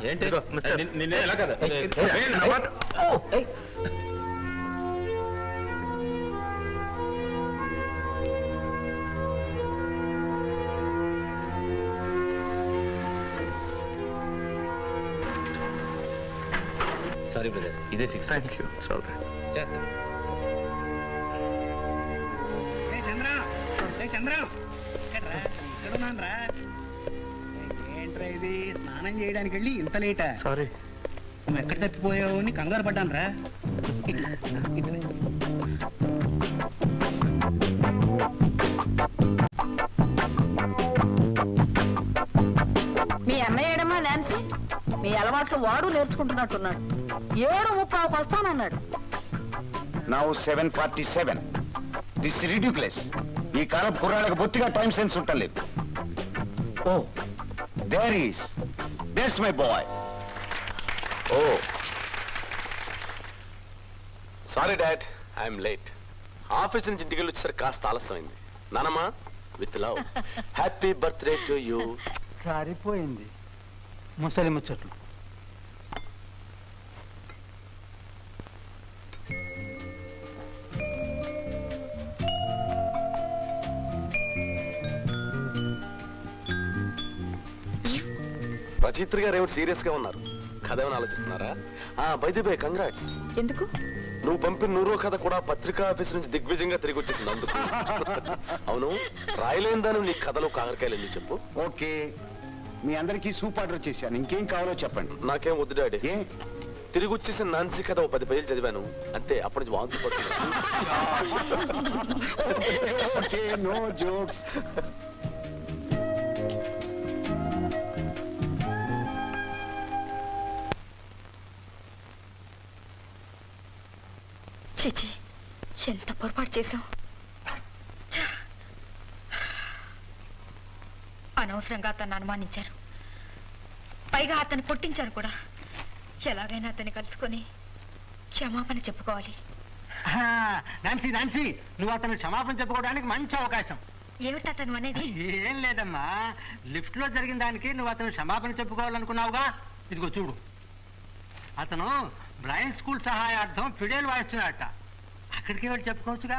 ఏంటి నిన్నే ఎలా కదా సారీ బ్రదర్, ఇదే 6. Thank you. ఏంట్రా ఇది, స్నానం చేయడానికి వెళ్ళి ఇంత లేటా? సారీ. నువ్వు ఎక్కడ తప్పిపోయావు అని కంగారు పడ్డాను రా. మీ అన్నయ్య ఏడమ్మా నాన్సీ, మీ అలవాట్లు వాడు నేర్చుకుంటున్నట్టున్నాడు. 7:30 వస్తానన్నాడు. నౌ 7:47. This ridiculous. ఈ కాలం కుర్రాళ్ళకి బొత్తిగా టైం సెన్స్ ఉండలేదు. Oh there's my boy. Oh sorry dad, I'm late. Office నుంచి ఇంటికి వెళ్ళి వచ్చేసరికి కాస్త ఆలస్యమైంది. నానమ్మా, with love, happy birthday to you. సరిపోయింది ముసలి ముచ్చట్లు. రచయిత్రి గారు ఏమిటి సీరియస్ గా ఉన్నారు? కథ ఏమైనా ఆలోచిస్తున్నారా? By the by, congrats. ఎందుకు? నువ్వు పంపిన 100వ కథ కూడా పత్రికా ఆఫీస్ నుంచి దిగ్విజయంగా తిరిగి వచ్చేసింది అందుకు. అవును, రాయలేని దాని నీ కథలో కాకరకాయలు ఎందుకు చెప్పు. ఓకే, మీ అందరికీ సూప్ ఆర్డర్ చేశాను. ఇంకేం కావాలో చెప్పండి. నాకేం వద్దు డాడీ. ఏ తిరిగి వచ్చేసిన నాన్సీ కథ 10 పేజీలు చదివాను అంతే. అప్పటి నుంచి వాంతి పడుతుంది. No jokes. చిచి, ఎంత పొరపాటు చేశాం. అనవసరంగా అతన్ని అనుమానించారు, పైగా అతన్ని కొట్టించారు కూడా. ఎలాగైనా అతన్ని కలుసుకొని క్షమాపణ చెప్పుకోవాలి. నాన్సీ నాన్సీ, నువ్వు అతను క్షమాపణ చెప్పుకోవడానికి మంచి అవకాశం. ఏమిటి అతను అనేది? ఏం లేదమ్మా, లిఫ్ట్ లో జరిగిన దానికి నువ్వు అతను క్షమాపణ చెప్పుకోవాలనుకున్నావుగా. ఇదిగో చూడు, అతను బ్రైన్ స్కూల్ సహాయార్థం ఫిడేల్ వాయిస్తున్నాడట. అక్కడికి వెళ్ళి చెప్పుకోవచ్చుగా.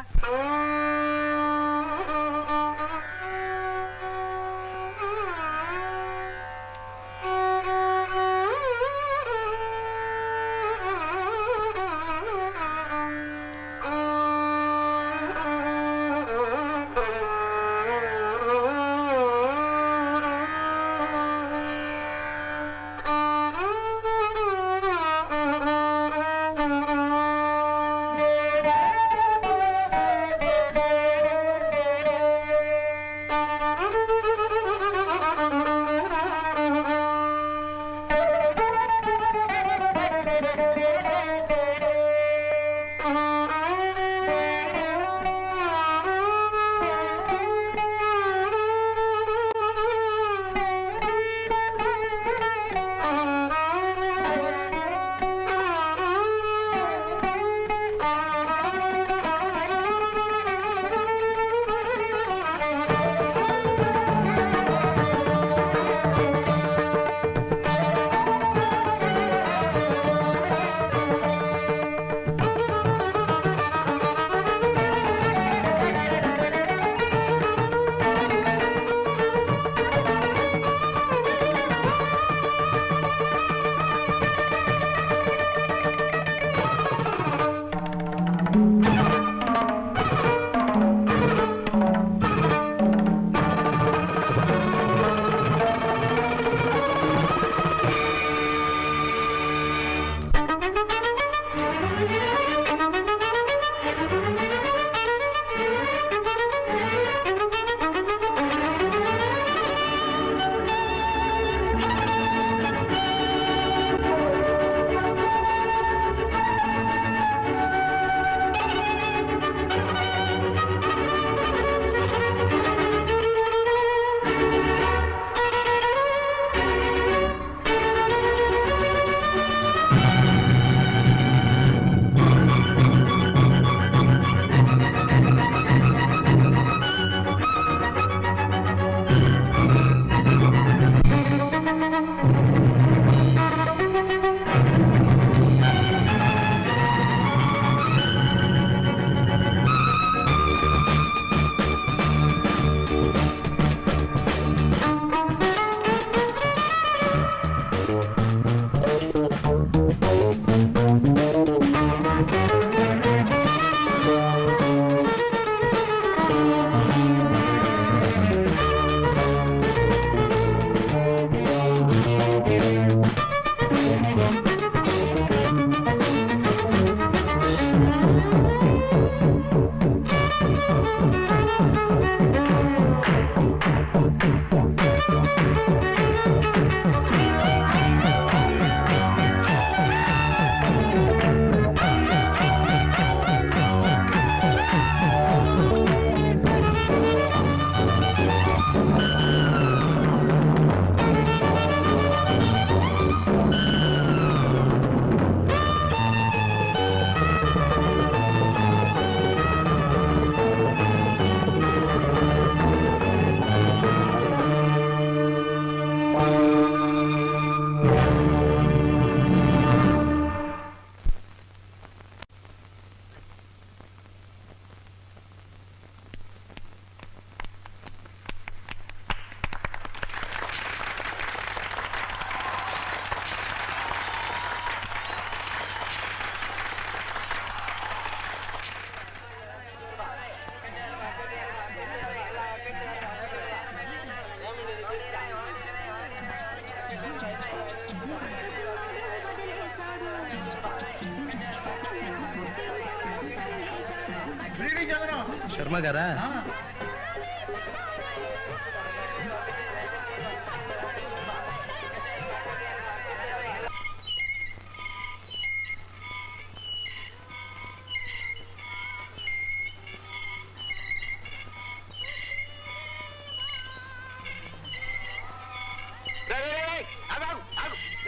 శర్మ గారా?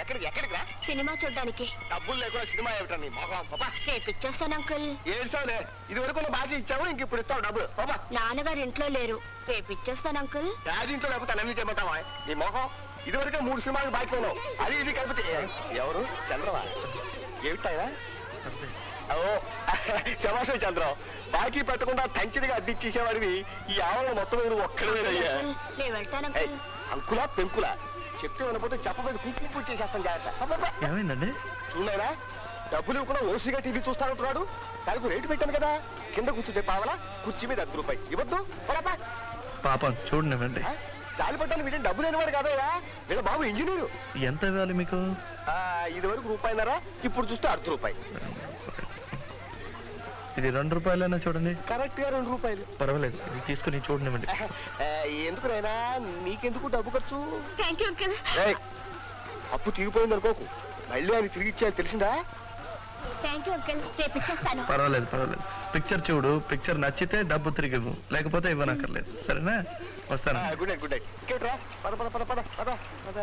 ఎక్కడికి ఎక్కడికి రా? సినిమా చూడ్డానికి డబ్బులు లేకుండా సినిమా ఏమిటా నీ మొహం పాపా. రేపు ఇచ్చేస్తాను అంకుల్. ఏడ్చావులే, ఇది వరకు బాకీ ఇచ్చావు, ఇంక ఇప్పుడు ఇస్తావు డబ్బులు పాపా. నాన్నగారు ఇంట్లో లేరు, రేపు ఇచ్చేస్తాను అంకుల్. డాడీ ఇంట్లో లేకపోతే అన్నీ చేయమంటావా? నీ మొహం ఇది వరకే 3 సినిమాలు బాకీ ఉన్నావు, అది ఇది కలిపితే ఎవరు? చంద్రవా? ఏమిటాయా? ఓ శమాశం చంద్రం, బాకీ పెట్టకుండా టంచిదిగా అడ్డిచ్చేసేవాడివి ఈ ఆవరణ మొత్తం నువ్వు ఒక్కడవేనయ్యా. నేను వెళ్తాను అంకుల్. అంకులా పెంకులా చెప్తే వినపోతే చెప్పబోదు కుంకు చేసేస్తాను జాగ్రత్త. ఏమైందండి? చూడలేరా, డబ్బులు ఇవ్వకుండా ఓసిగా టీవీ చూస్తానంటున్నాడు. దానికి రేటు పెట్టాను కదా, కింద కూర్చుంటే పావలా, కుర్చీ మీద 10 రూపాయలు ఇవ్వద్దు. పాపం చూడండి. చాలి పట్టాలి, వీడే డబ్బు లేనివాడు కాదయ్యా, వీళ్ళ బాబు ఇంజనీరు. ఎంత ఇవ్వాలి మీకు? ఇది వరకు రూపాయిన్నర, ఇప్పుడు చూస్తే 1/2 రూపాయి. ఇది 2 రూపాయలైనా చూడండి. కరెక్ట్ గా 2 రూపాయలు. పర్వాలేదు, ఇది తీసుకుని చూడనివ్వండి. ఎందుకు రైనా, నీకెందుకు డబ్బు ఖర్చు? Thank you uncle. అప్పు తీరిపోయింది అనుకోకు, మళ్ళీ ఆయన తిరిగి ఇచ్చేయాలి, తెలిసిందా? థ్యాంక్ యూ అంకుల్, రేపు ఇచ్చేస్తాను. పర్వాలేదు. పిక్చర్ చూడు, పిక్చర్ నచ్చితే డబ్బు తిరిగి ఇవ్వు, లేకపోతే ఇవ్వనక్కర్లేదు. సరేనా? వస్తాను. Good night, good night. ఇంకేట్రా, పద పద పద పద పద పద.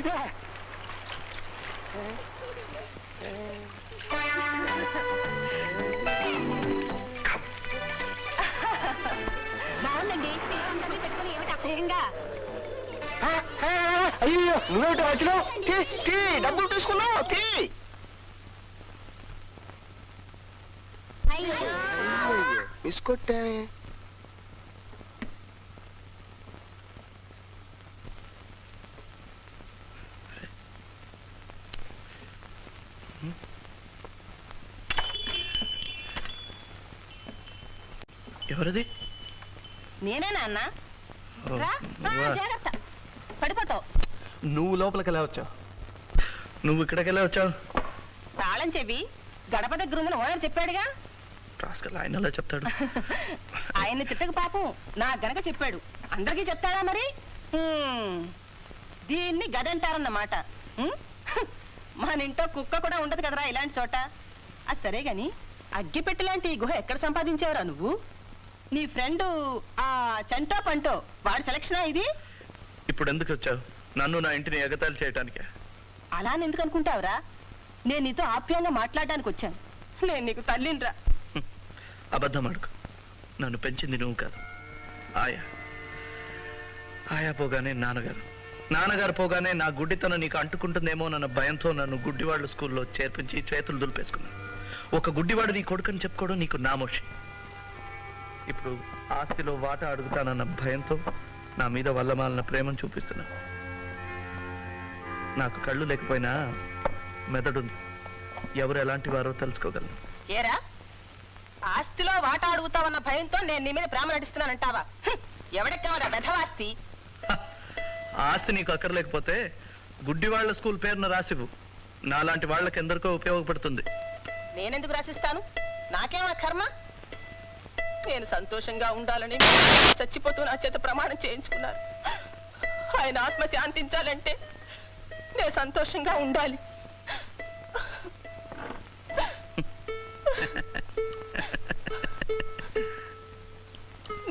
ఇదే బాగుందండి. పెట్టుకుని ఏమిటి అసహ్యంగా? అయ్యో, నువ్వేమిటి వచ్చినావు? డబ్బులు తీసుకున్నావు. మిస్ కొట్టానే. ఎవరిది? నేనే నాన్న. ఓ, రా, నువ్వా? జాగ్రత్త, పడిపోతావు. నువ్వు లోపలికి ఎలా వచ్చావు? నువ్వు ఇక్కడికి ఎలా వచ్చావు? తాళం చెవి గడప దగ్గర ఉందని ఓనర్ చెప్పాడుగా. రాస్కల్, ఆయన ఎలా చెప్తాడు? ఆయన్ని తిట్టక పాపం నా గనక చెప్పాడు. అందరికీ చెప్తాడా మరి? దీన్ని గదంటారన్నమాట. మన ఇంట్లో కుక్క కూడా ఉండదు కదరా ఇలాంటి చోట. అది సరే గాని, అగ్గిపెట్టి లాంటి ఈ గుహ ఎక్కడ సంపాదించావురా నువ్వు? నీ ఫ్రెండ్ ఆ చంటో పంటో వాడి సెలక్షనా ఇది? ఇప్పుడు ఎందుకు వచ్చావు? నన్ను నా ఇంటిని ఎగతాళి చేయటానికే. అలా అని ఎందుకు అనుకుంటావురా? నేను నీతో ఆప్యాయంగా మాట్లాడడానికి వచ్చాను. నేను నీకు తల్లినిరా. అబద్ధం అడుగు. నన్ను పెంచింది నువ్వు కాదు, ఆయా పోగానే నాన్నగారు పోగానే నా గుడ్డితనం నీకు అంటుకుంటుందేమో నన్న భయంతో నన్ను గుడ్డివాళ్ళ స్కూల్లో చేర్పించి చేతులు దులిపేసుకున్నాను. ఒక గుడ్డివాడు నీ కొడుకుని చెప్పుకోవడం నీకు నామోషి. ఇప్పుడు ఆస్తిలో వాటా అడుగుతానన్న భయంతో నా మీద వల్లమాలిన ప్రేమను చూపిస్తున్నాను. నాకు కళ్ళు లేకపోయినా మెదడుంది. ఎవరు ఎలాంటి వారో తెలుసుకోగలను. ఏరా, ఆస్తిలో వాటా అడుగుతావన్న భయంతో నేను నీ మీద ప్రేమ నటిస్తున్నానంటావా? ఎవడెక్కావరా బెధవాస్తి? ఆస్తి నీకు అక్కర్లేకపోతే గుడ్డివాళ్ల స్కూల్ పేరున రాసివు. నాలాంటి వాళ్ళకి ఎందరికో ఉపయోగపడుతుంది. నేనెందుకు రాసిస్తాను? నాకేమా కర్మ? నేను సంతోషంగా ఉండాలని చచ్చిపోతూ నా చేత ప్రమాణం చేయించుకున్నారు. ఆయన ఆత్మ శాంతించాలంటే నేను సంతోషంగా ఉండాలి.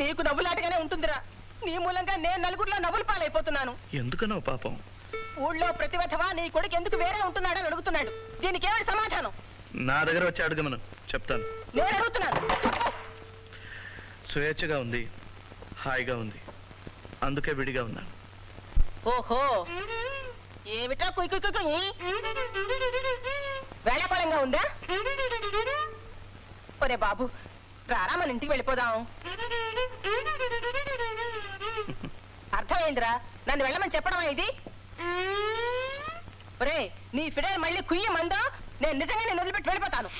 నీకు నవ్వులాటగానే ఉంటుందిరా. నీ మూలంగా నేను నలుగురిలో నవ్వులు పాలైపోతున్నాను. ఎందుకనో పాపం. ఊళ్ళో ప్రతివధవా నీ కొడుకు ఎందుకు వేరే ఉంటున్నాడని అడుగుతున్నాడు. దీనికి ఏమిటి సమాధానం? నా దగ్గర వచ్చి అడగమను, చెప్తాను. నేను అడుగుతున్నాను, చెప్పు. స్వేచ్ఛగా ఉంది, హాయిగా ఉంది, అందుకే విడిగా ఉన్నాను. ఓహో, ఏమిటా కుయ్ కుయ్ కుయ్? వేళాకోళంగా ఉందా? ఒరే బాబు, రారా మన ఇంటికి వెళ్ళిపోదాం. అర్థమైందిరా, నన్ను వెళ్ళమని చెప్పడమా ఇది? ఒరే, నీ ఫిడైల్ మళ్ళీ కుయ్య మందో నేను నిజంగా నేను వదిలిపెట్టి వెళ్ళిపోతాను.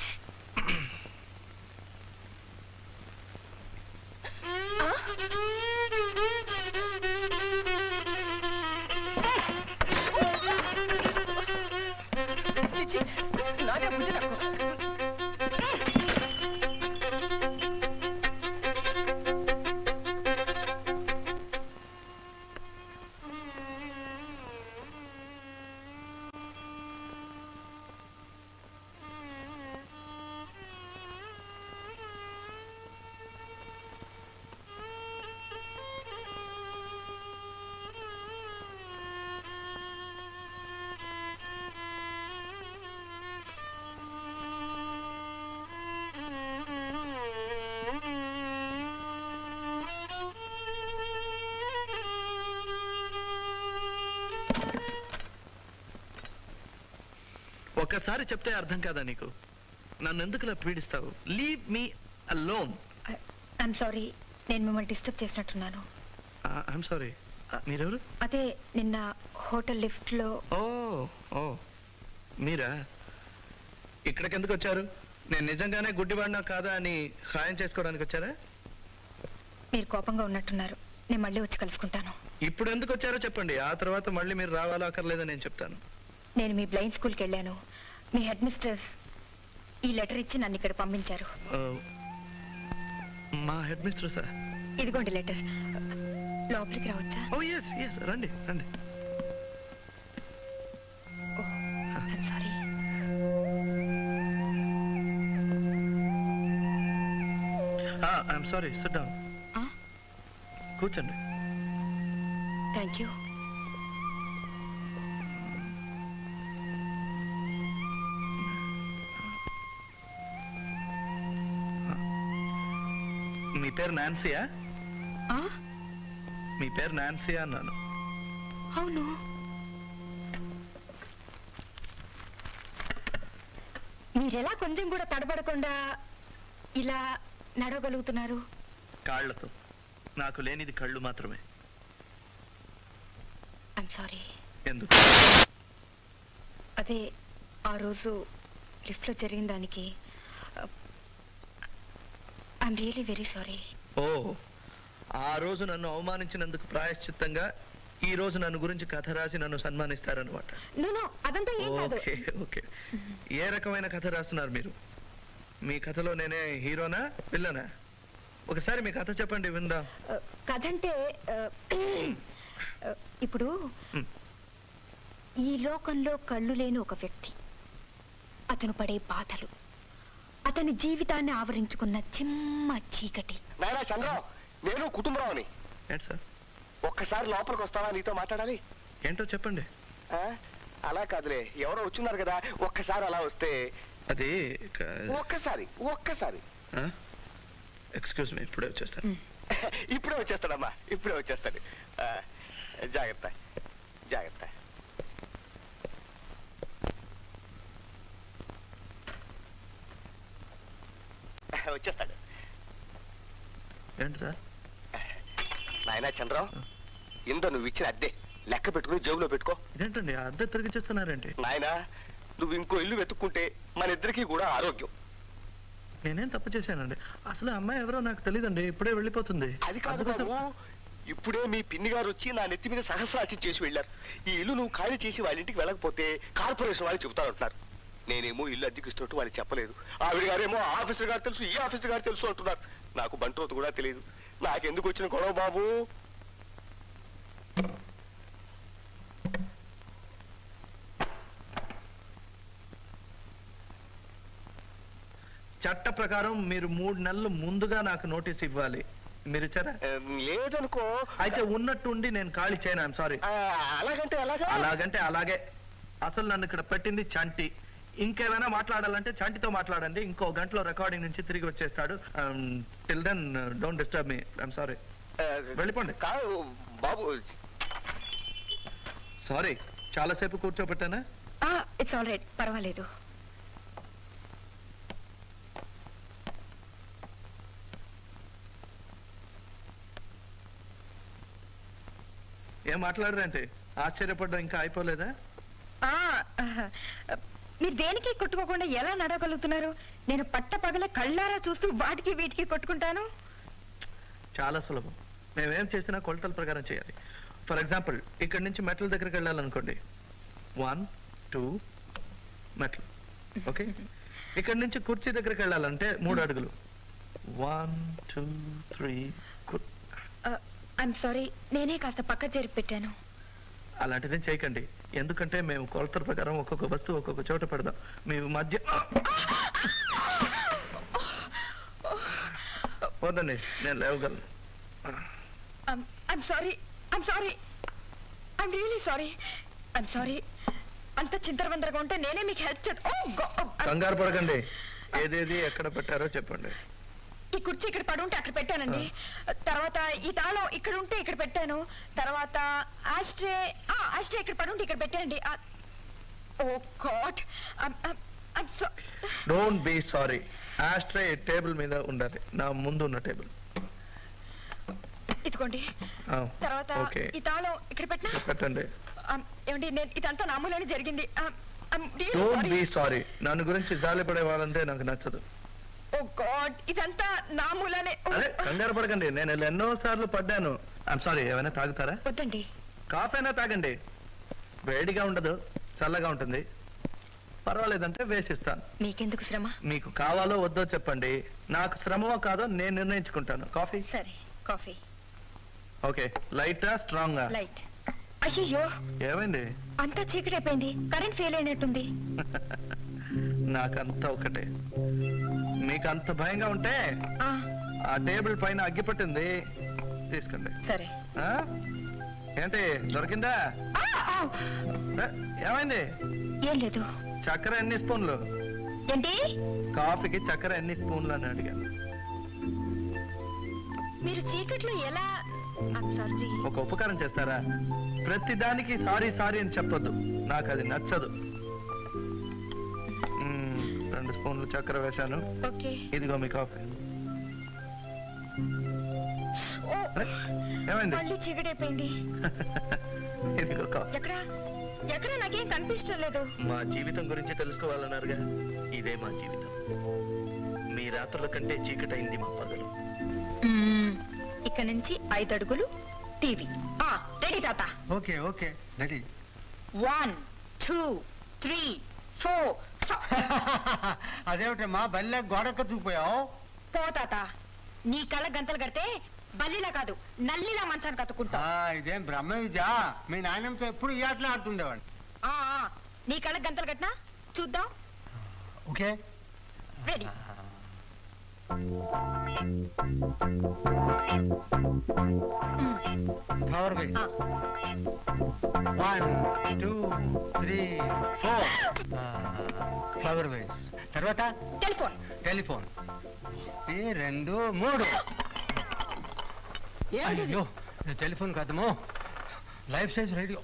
నాదే బుద్ధి నాకు. ఒకసారి చెప్తే అర్థం కాదా నీకు? నన్ను ఎందుకులా పీడిస్తావు? Leave me alone. I'm sorry, నేను మిమ్మల్ని డిస్టర్బ్ చేసినట్టున్నాను. I'm sorry. మీరెవరు? అదే నిన్న హోటల్ లిఫ్ట్ లో. ఓ ఓ మీరా? ఇక్కడికి ఎందుకు వచ్చారు? నేను నిజంగానే గుడ్డివాడినా కాదా అని ఖాయం చేసుకోవడానికి వచ్చారా? మీరు కోపంగా ఉన్నట్టున్నారు. నేను మళ్ళీ వచ్చి కలుసుకుంటాను. ఇప్పుడు ఎందుకు వచ్చారో చెప్పండి, ఆ తర్వాత మళ్ళీ మీరు రావాలో అక్కర్లేదని నేను చెప్తాను. నేను మీ బ్లైండ్ స్కూల్కి వెళ్ళాను. మీ హెడ్ మిస్టర్స్ ఈ లెటర్ ఇచ్చి నన్ను ఇక్కడ పంపించారు. మా హెడ్ మిస్టర్ సార్? ఇదిగోండి లెటర్. లోపలికి రావచ్చా? ఓ ఎస్ ఎస్, రండి రండి. I'm sorry. I'm sorry, sit down. కూర్చోండి. Thank you. మీ పేరు నాన్సీయా? మీ పేరు నాన్సీయా అన్నాను. అవును. మీరెలా కొంచెం కూడా తడబడకుండా ఇలా నడవగలుగుతున్నారు? కాళ్లతో. నాకు లేనిది కళ్ళు మాత్రమే. I'm sorry. ఎందుకు? అదే ఆ రోజు లిఫ్ట్లో జరిగిన దానికి ఐఎమ్ రియలీ వెరీ సారీ. ఓ, ఆ రోజు నన్ను అవమానించినందుకు ప్రాయశ్చిత్తంగా ఈ రోజు నన్ను గురించి కథ రాసి నన్ను సన్మానిస్తారన్నమాట. నో అదంతా ఏం కాదు. Okay okay. ఏ రకమైన కథ రాస్తున్నారు మీరు? మీ కథలో నేనే హీరోనా విల్లనా? ఒకసారి మీ కథ చెప్పండి విందాం. కథ అంటే ఇప్పుడు ఈ లోకంలో కళ్ళు లేని ఒక వ్యక్తి, అతను పడే బాధలు, అతని జీవితాన్ని ఆవరించుకున్న చిమ్మ చీకటి. నాయనా చంద్ర, నేను కుటుంబరావుని. ఏంటి సార్? ఒక్కసారి లోపలికి వస్తావా? నీతో మాట్లాడాలి. ఏంటో చెప్పండి. అలా కాదులే, ఎవరో వచ్చున్నారు కదా, ఒక్కసారి అలా వస్తే. అది ఒక్కసారి ఒక్కసారి. ఎక్స్క్యూజ్ మీ, ఇప్పుడే వచ్చేస్తాను. ఇప్పుడే వచ్చేస్తాడమ్మా, ఇప్పుడే వచ్చేస్తాడు. జాగ్రత్త జాగ్రత్త. వచ్చేస్తాడు. ఏంటి సార్? నాయనా చంద్రం, ఇందో నువ్వు ఇచ్చిన అద్దె లెక్క పెట్టుకుని జేబులో పెట్టుకో. ఇదేంటండి అద్దె తిరిగిచ్చేస్తున్నారేంటి? నాయనా, నువ్వు ఇంకో ఇల్లు వెతుక్కుంటే మన ఇద్దరికి కూడా ఆరోగ్యం. నేనేం తప్పు చేశానండి? అసలు అమ్మాయి ఎవరో నాకు తెలియదండి, ఇప్పుడే వెళ్ళిపోతుంది. అది కాదు బాబు, ఇప్పుడే మీ పిన్ని గారు వచ్చి నా నెత్తి మీద సహస్రాచి చేసి వెళ్ళారు. ఈ ఇల్లు నువ్వు ఖాళీ చేసి వాళ్ళ ఇంటికి వెళ్ళకపోతే కార్పొరేషన్ వాళ్ళు చెబుతారంటున్నారు. నేనేమో ఇల్లు అద్దెకిస్తున్నట్టు వాళ్ళకి చెప్పలేదు. ఆవిడ గారేమో ఆఫీసర్ గారు తెలుసు, ఈ ఆఫీసర్ గారు తెలుసు అంటున్నారు. నాకు బంట్రోతు కూడా తెలియదు. నాకెందుకు వచ్చిన గొడవ బాబు? చట్ట ప్రకారం మీరు 3 నెలలు ముందుగా నాకు నోటీస్ ఇవ్వాలి. మీరు ఇచ్చారా? లేదనుకో. అయితే ఉన్నట్టుండి నేను ఖాళీ చేయను. I'm sorry. అలాగంటే అలాగా? అలాగంటే అలాగే. అసలు నన్ను ఇక్కడ పెట్టింది చంటి. ఇంకేమైనా మాట్లాడాలంటే చంటితో మాట్లాడండి. ఇంకో గంటలో రికార్డింగ్ నుంచి తిరిగి వచ్చేస్తాడు. Till then don't disturb me. I'm sorry. వెళ్ళిపోండి. కాదు బాబు. సారీ, చాలాసేపు కూర్చోబెట్టానా? ఇట్స్ ఆల్ రైట్, పర్వాలేదు. ఏం మాట్లాడరంటే? ఆశ్చర్యపడ్డం ఇంకా అయిపోలేదా? మీరు దేనికి కొట్టుకోకుండా ఎలా నడవగలుగుతున్నారు? నేను పట్ట పగల కళ్ళారా చూస్తూ వాటికి వీటికి కొట్టుకుంటాను. చాలా సులభం. మేమేం చేసినా కొలతల ప్రకారం చేయాలి. ఫర్ ఎగ్జాంపుల్, ఇక్కడి నుంచి మెట్ల దగ్గరికి వెళ్ళాలనుకోండి. 1 2 మెట్లు. ఓకే. ఇక్కడి నుంచి కుర్చీ దగ్గరికి వెళ్ళాలంటే 3 అడుగులు. 1 2 3. ఐఎమ్ సారీ, నేనే కాస్త పక్క చేరి పెట్టాను. అలాంటిదే చేయకండి. ఎందుకంటే మేము కొలతల ప్రకారం ఒక్కొక్క వస్తువు ఒక్కొక్క చోట పెడదాం. మీ మధ్య వద్దండి, నేను లేవగలను. I'm sorry, I'm sorry, I'm really sorry, I'm sorry. అంత చింతరవందరగా ఉంటే నేనే మీకు హెల్ప్ కంగారు పడకండి. ఏదేది ఎక్కడ పెట్టారో చెప్పండి. ఈ కుర్చీ ఇక్కడ పడి ఉంటే అక్కడ పెట్టానండి. తర్వాత ఈ తాళం ఇక్కడ ఉంటే ఇక్కడ పెట్టాను. తర్వాత ఆస్ట్రే ఇక్కడ పడి ఉంటే ఇక్కడ పెట్టానండి. Oh God I'm sorry. Don't be sorry. Ashtray table మీద ఉండాలి, నా ముందు ఉన్న టేబుల్. ఇదిగోండి. తర్వాత ఓకే, ఈ తాళం ఇక్కడ పెట్టినా పెట్టండి. ఏమండి, నేను ఇదంతా నామూలని జరిగింది. Don't be sorry. నన్ను గురించి జాలి పడే వాళ్ళంటే నాకు నచ్చదు. ఓ గాడ్, ఇదంతా నామూలనే. అదే కంగారు పడకండి, నేను ఇలా ఎన్నో సార్లు పడ్డాను. I'm sorry. ఏమైనా తాగుతారా? వద్దండి. కాఫీ అయినా తాగండి, వేడిగా ఉండదు, చల్లగా ఉంటుంది. పర్వాలేదంటే వేసిస్తాను. మీకెందుకు శ్రమ? మీకు కావాలో వద్దో చెప్పండి, నాకు శ్రమమో కాదో నేను నిర్ణయించుకుంటాను. కాఫీ? సరే, కాఫీ. ఓకే. లైటా స్ట్రాంగా? లైట్. అయ్యో, ఏమైంది? అంతా చీకటి అయిపోయింది, కరెంట్ ఫెయిల్ అయినట్టుంది. నాకంతా ఒకటే. మీకు అంత భయంగా ఉంటే ఆ, ఆ టేబుల్ పైన అగ్గి పట్టింది, తీసుకోండి. సరే. ఆ? ఏంటి దొరికిందా? ఆ, ఆ, ఏ, ఏమైంది? ఏం లేదు. చక్కెర ఎన్ని స్పూన్లు? ఏంటి? కాఫీకి చక్కెర ఎన్ని స్పూన్లు అని అడిగాను. మీరు చీకట్లో ఎలా? I'm sorry. ఒక ఉపకారం చేస్తారా? ప్రతి దానికి సారీ సారీ అని చెప్పొద్దు, నాకు అది నచ్చదు. 2 స్పూన్లు చక్కెర వేశాను. ఓకే. ఇదిగో మీ కాఫీ. ఓ, అరే, ఏమైంది? మళ్ళీ చీకటి అయిపోయింది. ఇదిగో కాఫీ. ఎక్కడ ఎక్కడ నాకేం కనిపించడం లేదు. మా జీవితం గురించి తెలుసుకోవాలన్నారుగా, ఇదే మా జీవితం. మీ రాత్రుల కంటే చీకటైంది మా పగలు. ఇక్కడ నుంచి 5 అడుగులు టీవీ. రెడీ తాత? Okay okay ready. 1 2 3 4. అదేమిటమ్మా బల్లె గోడకు చూపోయావు? పో తాత, నీ కళ్ళ గంతలు కడితే బల్లిలా కాదు నల్లిలా మంచాన్ని కతుక్కుంటా. ఇదేం బ్రహ్మ విద్య. మీ నాయనంతో ఎప్పుడు ఈ ఆటలు ఆడుతుండేవాడు. నీ కళ్ళ గంతలు కట్టినా చూద్దాం. Okay ready. ఫ్లవర్ వేస్. 1 2 3 4. ఫ్లవర్ వేస్. తర్వాత టెలిఫోన్. టెలిఫోన్. 2 3. అయ్యో, టెలిఫోన్ కాదమ్మో, లైఫ్ సైజ్ రేడియో.